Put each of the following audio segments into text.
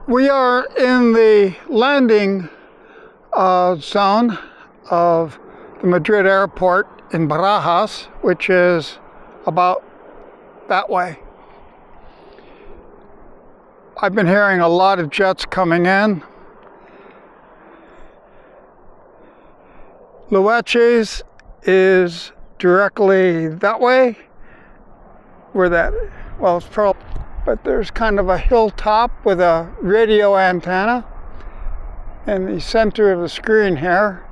We are in the landing zone of the Madrid airport in Barajas, which is about that way. I've been hearing a lot of jets coming in. LOECHES is directly that way, where that, well, it's probably, but there's kind of a hilltop with a radio antenna in the center of the screen here,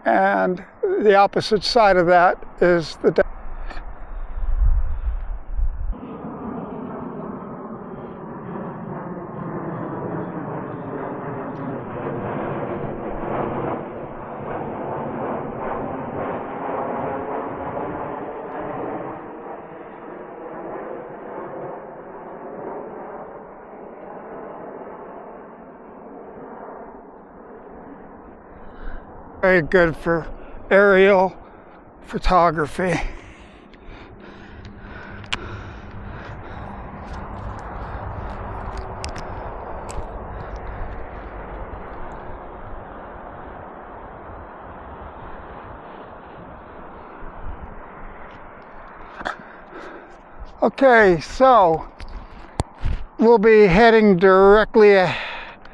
and the opposite side of that is the very good for aerial photography. Okay, so we'll be heading directly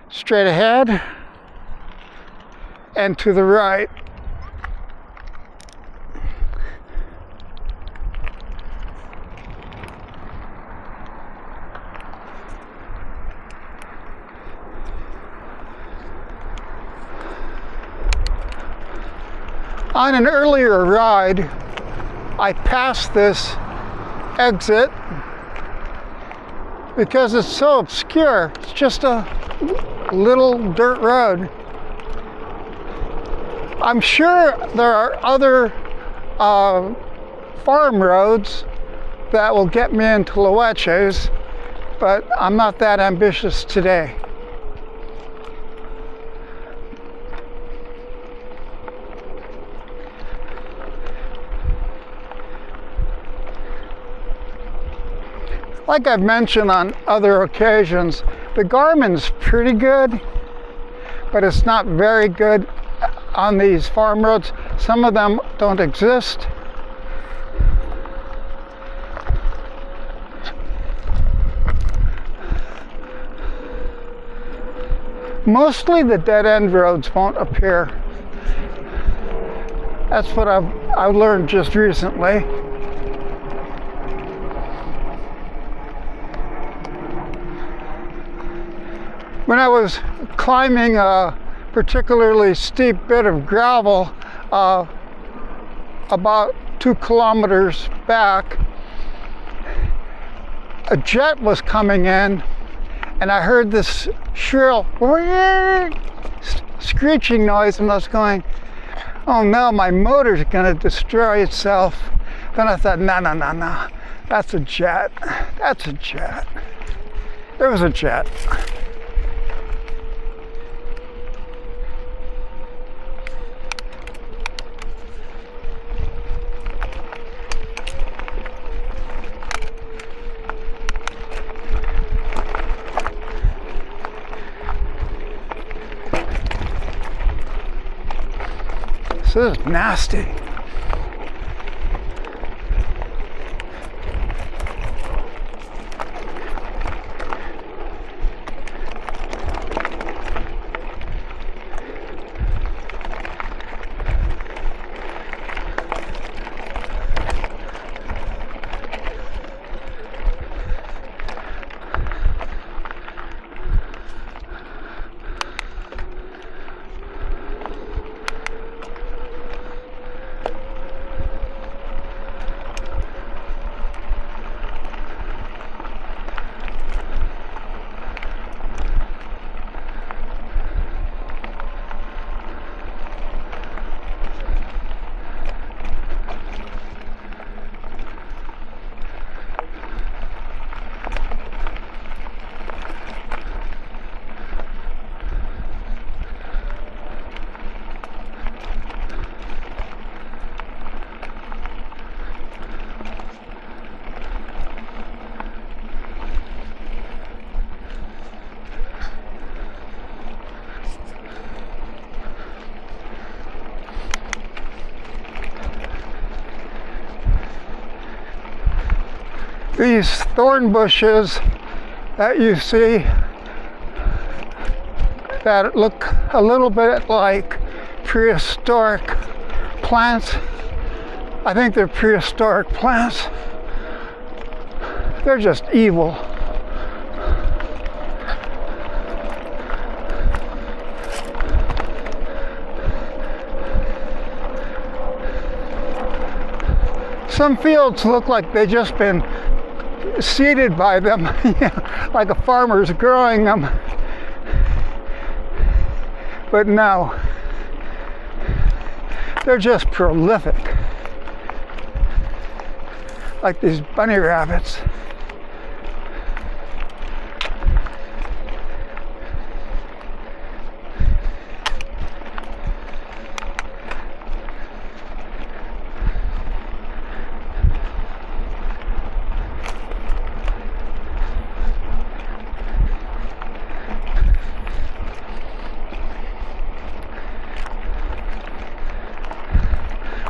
straight ahead and to the right. On an earlier ride, I passed this exit because it's so obscure. It's just a little dirt road. I'm sure there are other farm roads that will get me into LOECHES, but I'm not that ambitious today. Like I've mentioned on other occasions, the Garmin's pretty good, but it's not very good on these farm roads. Some of them don't exist. Mostly the dead-end roads won't appear. That's what I've learned just recently. When I was climbing a particularly steep bit of gravel about 2 kilometers back, a jet was coming in, and I heard this shrill screeching noise, and I was going, oh no, my motor's gonna destroy itself. Then I thought, no, that's a jet. That's a jet. There was a jet. This is nasty. these thorn bushes that you see that look a little bit like prehistoric plants. I think they're prehistoric plants. They're just evil. Some fields look like they've just been seeded by them, like a farmer's growing them. But no, they're just prolific, like these bunny rabbits.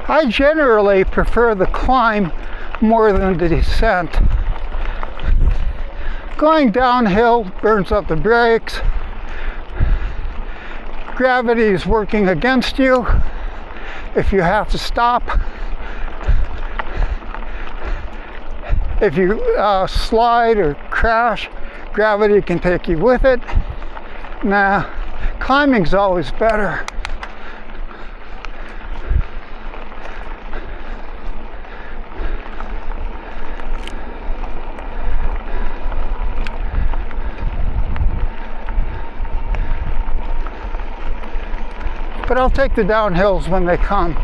I generally prefer the climb more than the descent. Going downhill burns up the brakes. Gravity is working against you if you have to stop. If you slide or crash, gravity can take you with it. Nah, climbing's always better. But I'll take the downhills when they come.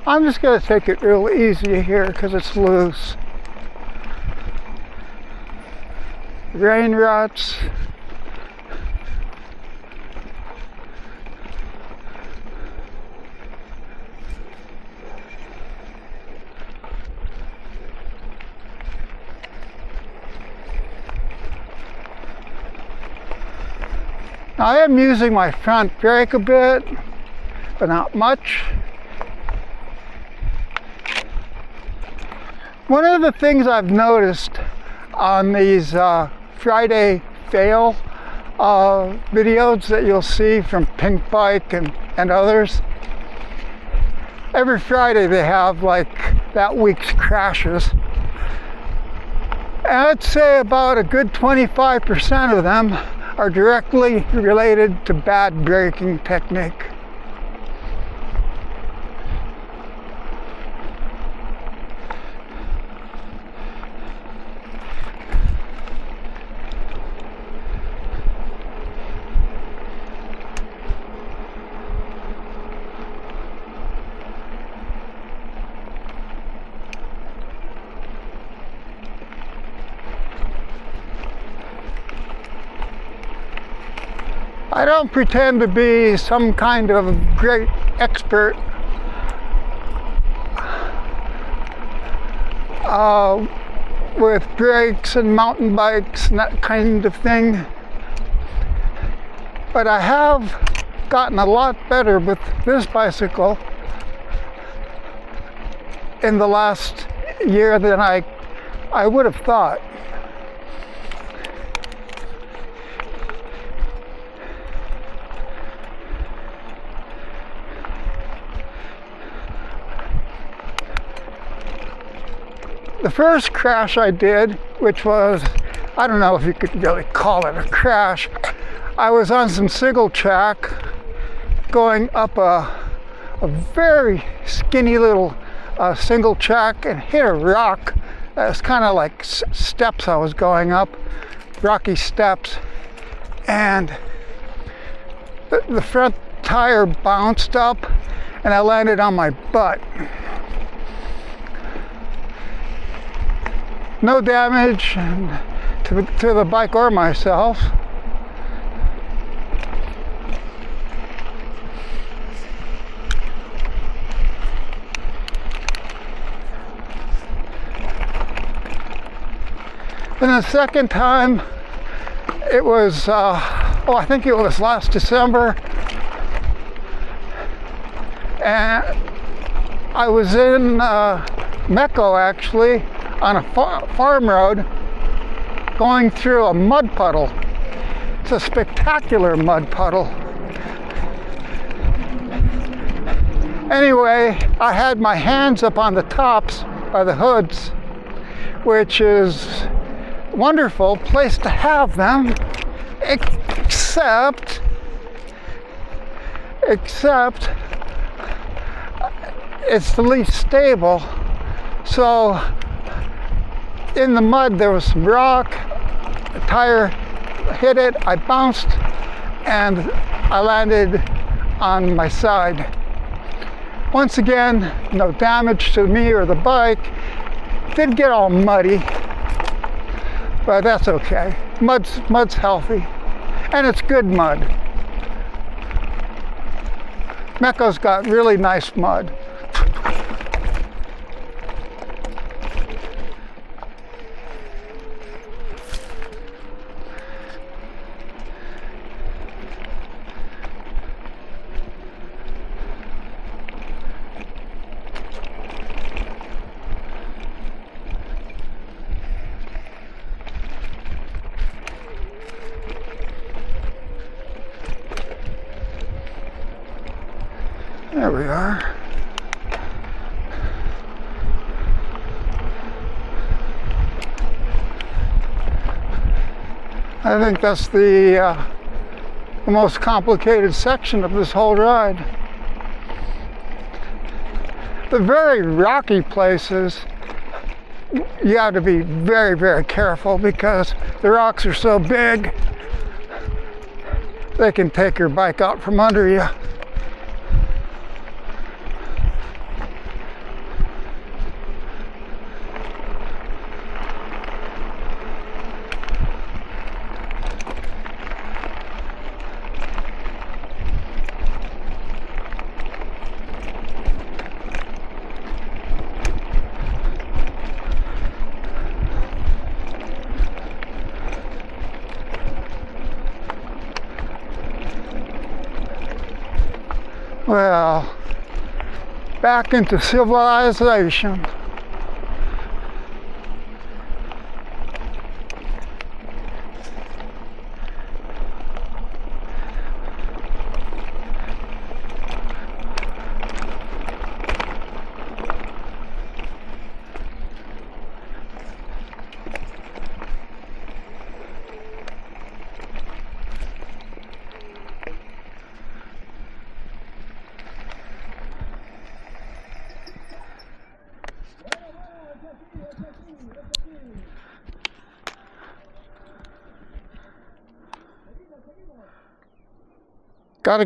I'm just going to take it real easy here because it's loose. Rain ruts. I am using my front brake a bit, but not much. One of the things I've noticed on these Friday fail videos that you'll see from Pink Bike and others, every Friday they have like that week's crashes. And I'd say about a good 25% of them are directly related to bad braking technique. I don't pretend to be some kind of great expert with brakes and mountain bikes and that kind of thing, but I have gotten a lot better with this bicycle in the last year than I would have thought. The first crash I did, which was, I don't know if you could really call it a crash, I was on some single track going up a very skinny little single track and hit a rock. It was kind of like steps I was going up, rocky steps, and the front tire bounced up and I landed on my butt. No damage to the bike or myself. And the second time, it was, I think it was last December. And I was in Mecco, actually, on a farm road, going through a mud puddle. It's a spectacular mud puddle. Anyway, I had my hands up on the tops by the hoods, which is a wonderful place to have them, except it's the least stable. So in the mud there was some rock, a tire hit it, I bounced, and I landed on my side. Once again, no damage to me or the bike. Did get all muddy, but that's okay. Mud's healthy, and it's good mud. Mecco's got really nice mud. There we are. I think that's the most complicated section of this whole ride. The very rocky places, you have to be very, very careful because the rocks are so big, they can take your bike out from under you. Well, back into civilization. Gotta